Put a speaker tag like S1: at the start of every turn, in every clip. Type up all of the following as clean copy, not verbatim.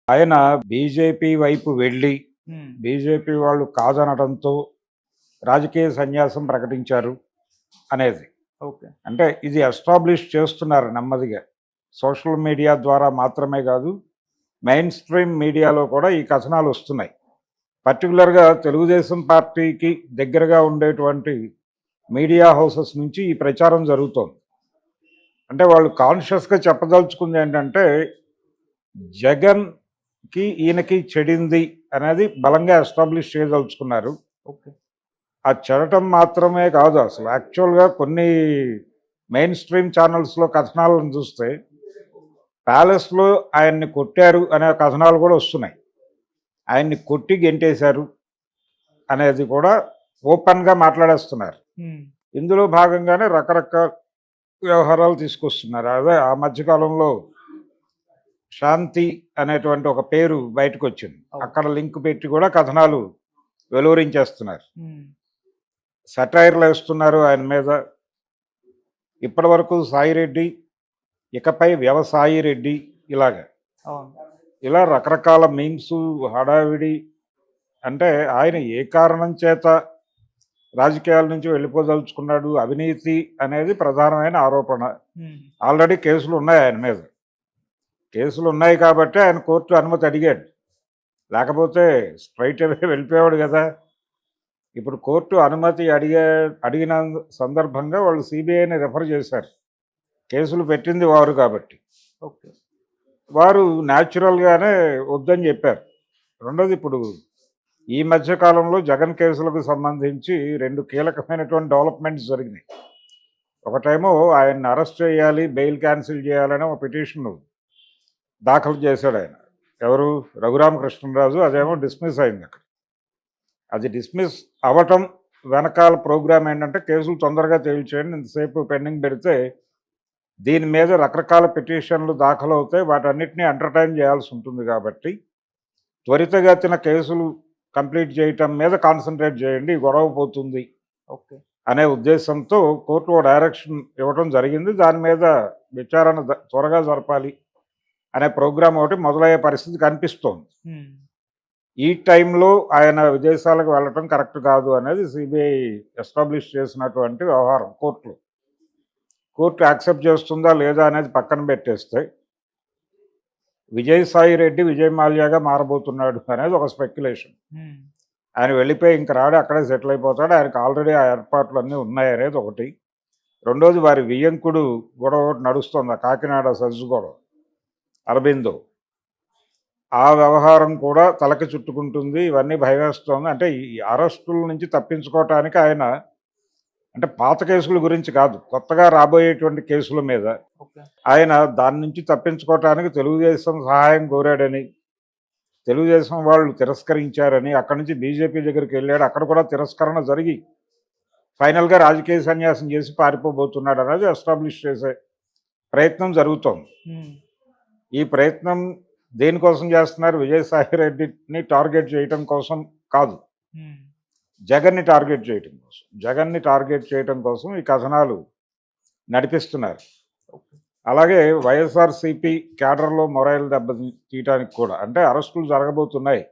S1: ఆయన బీజేపీ వైపు వెళ్ళి,
S2: హ్మ్.
S1: బీజేపీ వాళ్ళు కాదనడంతో రాజకీయ సన్యాసం ప్రకటించారు అనేది.
S2: ఓకే.
S1: అంటే ఇది ఎస్టాబ్లిష్ చేస్తున్నారు నెమ్మదిగా. సోషల్ మీడియా ద్వారా మాత్రమే కాదు, మెయిన్ స్ట్రీమ్ మీడియాలో కూడా ఈ కథనాలొస్తున్నాయి. పర్టిక్యులర్‌గా తెలుగుదేశం పార్టీకి దగ్గరగా ఉండేటువంటి మీడియా హౌసెస్ నుంచి ఈ ప్రచారం జరుగుతోంది. అంటే వాళ్ళు కాన్షియస్‌గా చెప్పదలుచుకుందేంటంటే, జగన్‌కి, ఈయనకి చెడింది అనేది బలంగా ఎస్టాబ్లిష్ చేయదలుచుకున్నారు.
S2: ఓకే.
S1: ఆ చెడటం మాత్రమే కాదు అసలు. యాక్చువల్‌గా కొన్ని మెయిన్ స్ట్రీమ్ ఛానల్స్‌లో కథనాలను చూస్తే, ప్యాలెస్‌లో ఆయన్ని కొట్టారు అనే కథనాలు కూడా వస్తున్నాయి. ఆయన్ని కొట్టి గెంటేశారు అనేది కూడా ఓపెన్‌గా మాట్లాడేస్తున్నారు.
S2: హ్మ్.
S1: ఇందులో భాగంగానే రకరకాల వ్యవహారాలు తీసుకొస్తున్నారు. అదే ఆ మధ్య కాలంలో శాంతి అనేటువంటి ఒక పేరు బయటకొచ్చింది.
S2: అవును.
S1: అక్కడ లింక్ పెట్టి కూడా కథనాలు వెలువరించేస్తున్నారు.
S2: హ్మ్.
S1: సెటైర్‌లేస్తున్నారు ఆయన మీద. ఇప్పటివరకు సాయిరెడ్డి, ఇకపై వ్యవసాయి రెడ్డి ఇలాగ.
S2: అవును.
S1: ఇలా రకరకాల మీమ్సు, హడావిడి. అంటే ఆయన ఏ కారణం చేత రాజకీయాల నుంచి వెళ్ళిపోదలుచుకున్నాడు, అవినీతి అనేది ప్రధానమైన ఆరోపణ.
S2: హ్మ్.
S1: ఆల్రెడీ కేసులున్నాయి ఆయన మీద. కేసులున్నాయి కాబట్టే ఆయన కోర్టు అనుమతి అడిగాడు. లేకపోతే స్ట్రెయిట్ అవే వెళ్ళిపోయేవాడు గదా! ఇప్పుడు కోర్టు అనుమతి అడిగిన సందర్భంగా వాళ్ళు సీబీఐని రిఫర్ చేశారు. కేసులు పెట్టింది వారు కాబట్టి.
S2: ఓకే.
S1: వారు న్యాచురల్‌గానే వద్దని జెప్పారు. రెండోది ఇప్పుడు ఈ మధ్య కాలంలో జగన్ కేసులకు సంబంధించి 2 కీలకమైనటువంటి డెవలప్‌మెంట్స్ జరిగినాయి. ఒకటేమో ఆయన్ని అరెస్ట్ చేయాలి, బెయిల్ క్యాన్సిల్ చేయాలని ఒక పిటిషన్ దాఖలు చేశాడాయన. ఎవరు? రఘురామకృష్ణరాజు. అదేమో డిస్మిస్ అయిందక్కడ. అది డిస్మిస్ అవ్వటం వెనకాల ప్రోగ్రామ్ ఏంటంటే కేసులు తొందరగా తేల్చేయండి. ఇంతసేపు పెండింగ్ పెడితే దీని మీద రకరకాల పిటిషన్లు దాఖలవుతాయి. వాటన్నిటిని ఎంటర్‌టైన్ చేయాల్సి ఉంటుంది కాబట్టి, త్వరితగతిన కేసులు కంప్లీట్ చేయటం మీద కాన్సంట్రేట్ చేయండి. ఈ గొడవ పోతుంది
S2: ఓకే.
S1: అనే ఉద్దేశంతో కోర్టు ఓ డైరెక్షన్ ఇవ్వటం జరిగింది. దాని మీద విచారణ త్వరగా జరపాలి అనే ప్రోగ్రామ్ ఒకటి మొదలయ్యే పరిస్థితి కనిపిస్తోంది.
S2: హ్మ్.
S1: ఈ టైంలో ఆయన విదేశాలకు వెళ్ళటం కరెక్ట్ కాదు అనేది సీబీఐ ఎస్టాబ్లిష్ చేసినటువంటి వ్యవహారం కోర్టులో. కోర్టు యాక్సెప్ట్ చేస్తుందా లేదా అనేది పక్కన పెట్టేస్తే, విజయసాయి రెడ్డి విజయ్ మాల్యాగా మారబోతున్నాడు అనేది ఒక స్పెక్యులేషన్.
S2: హ్మ్.
S1: ఆయన వెళ్ళిపోయి ఇంక రాడు, అక్కడే సెటిల్ అయిపోతాడు. ఆయనకు ఆల్రెడీ ఆ ఏర్పాట్లన్నీ ఉన్నాయనేది ఒకటి. రెండోది వారి వియ్యంకుడు గొడవ ఒకటి నడుస్తోంది. ఆ కాకినాడ సజ్జు గొడవ. అరబిందో. ఆ వ్యవహారం కూడా తలకి చుట్టుకుంటుంది. ఇవన్నీ భయమేస్తోంది. అంటే ఈ అరెస్టుల నుంచి తప్పించుకోవటానికి ఆయన అంటే పాత కేసుల గురించి కాదు, కొత్తగా రాబోయేటువంటి కేసుల మీద
S2: ఓకే.
S1: ఆయన దాని నుంచి తప్పించుకోవటానికి తెలుగుదేశం సహాయం కోరాడని, తెలుగుదేశం వాళ్ళు తిరస్కరించారని, అక్కడి నుంచి బీజేపీ దగ్గరికెళ్ళాడు. అక్కడ కూడా తిరస్కరణ జరిగి ఫైనల్‌గా రాజకీయ సన్యాసం చేసి పారిపోబోతున్నాడనేది ఎస్టాబ్లిష్ చేసే ప్రయత్నం జరుగుతోంది.
S2: హ్మ్.
S1: ఈ ప్రయత్నం దేనికోసం చేస్తున్నారు? విజయసాయి రెడ్డిని టార్గెట్ చేయటం కోసం కాదు.
S2: హ్మ్.
S1: జగన్‌ని టార్గెట్ చేయటం కోసం. జగన్‌ని టార్గెట్ చేయటం కోసం ఈ కథనాలు నడిపిస్తున్నారు.
S2: ఓకే.
S1: అలాగే వైఎస్ఆర్‌సీపీ క్యాడర్‌లో మొరైల్ తీయటానికి కూడా. అంటే అరెస్టులు జరగబోతున్నాయి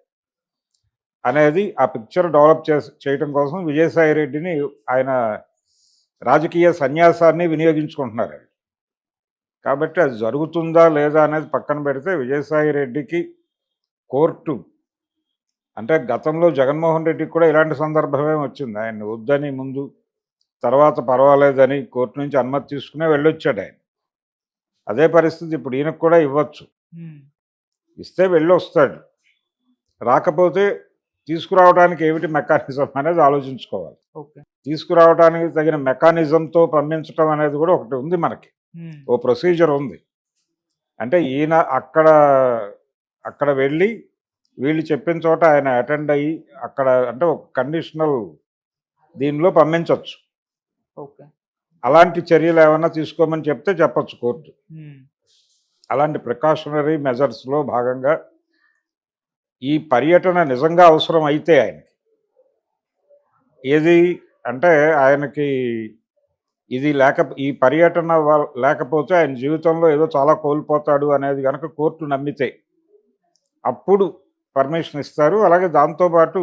S1: అనేది ఆ పిక్చర్ డెవలప్ చేయటం కోసం విజయసాయి రెడ్డిని ఆయన రాజకీయ సన్యాసాన్ని వినియోగించుకుంటున్నారు. కాబట్టి అది జరుగుతుందా లేదా అనేది పక్కన పెడితే విజయసాయి రెడ్డికి కోర్టు అంటే గతంలో జగన్మోహన్ రెడ్డికి కూడా ఇలాంటి సందర్భమే వచ్చింది. ఆయన్ని వద్దని ముందు, తర్వాత పర్వాలేదని కోర్టు నుంచి అనుమతి తీసుకునే వెళ్ళొచ్చాడాయన. అదే పరిస్థితి ఇప్పుడు ఈయనకు కూడా ఇవ్వచ్చు.
S2: హ్మ్.
S1: ఇస్తే వెళ్ళొస్తాడు. రాకపోతే తీసుకురావడానికి ఏమిటి మెకానిజం అనేది ఆలోచించుకోవాలి.
S2: ఓకే.
S1: తీసుకురావడానికి తగిన మెకానిజంతో పంపించటం అనేది కూడా ఒకటి ఉంది మనకి.
S2: హ్మ్.
S1: ఓ ప్రొసీజర్ ఉంది. అంటే ఈయన అక్కడ వెళ్ళి వీళ్ళు చెప్పిన చోట ఆయన అటెండ్ అయ్యి అక్కడ అంటే ఒక కండిషనల్ దీనిలో పంపించొచ్చు.
S2: ఓకే.
S1: అలాంటి చర్యలు ఏమన్నా తీసుకోమని చెప్తే చెప్పొచ్చు కోర్టు.
S2: హ్మ్.
S1: అలాంటి ప్రికాషనరీ మెజర్స్‌లో భాగంగా ఈ పర్యటన నిజంగా అవసరం అయితే ఆయనకి. ఏది అంటే ఆయనకి ఇది ఈ పర్యటన లేకపోతే ఆయన జీవితంలో ఏదో చాలా కోల్పోతాడు అనేది గనక కోర్టు నమ్మితే, అప్పుడు పర్మిషన్ ఇస్తారు. అలాగే దాంతోపాటు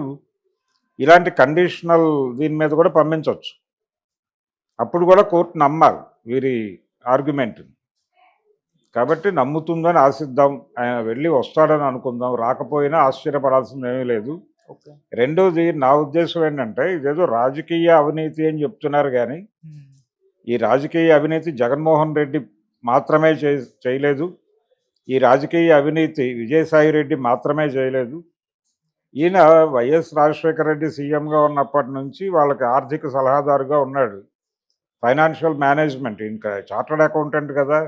S1: ఇలాంటి కండిషనల్ దీని మీద కూడా పంపించవచ్చు. అప్పుడు కూడా కోర్టు నమ్మాలి వీరి ఆర్గ్యుమెంట్ని. కాబట్టి నమ్ముతుందని ఆశిద్దాం. ఆయన వెళ్ళి వస్తాడని అనుకుందాం. రాకపోయినా ఆశ్చర్యపడాల్సింది ఏమీ లేదు.
S2: ఓకే.
S1: రెండోది నా ఉద్దేశం ఏంటంటే ఇదేదో రాజకీయ అవినీతి అని చెప్తున్నారు కానీ
S2: హ్మ్.
S1: ఈ రాజకీయ అవినీతి జగన్మోహన్ రెడ్డి మాత్రమే చేయలేదు. ఈ రాజకీయ అవినీతి విజయసాయి రెడ్డి మాత్రమే చేయలేదు. ఈయన వైఎస్ రాజశేఖర రెడ్డి సీఎంగా ఉన్నప్పటి నుంచి వాళ్ళకి ఆర్థిక సలహాదారుగా ఉన్నాడు. ఫైనాన్షియల్ మేనేజ్మెంట్ ఇంకా చార్టర్డ్ అకౌంటెంట్ కదా.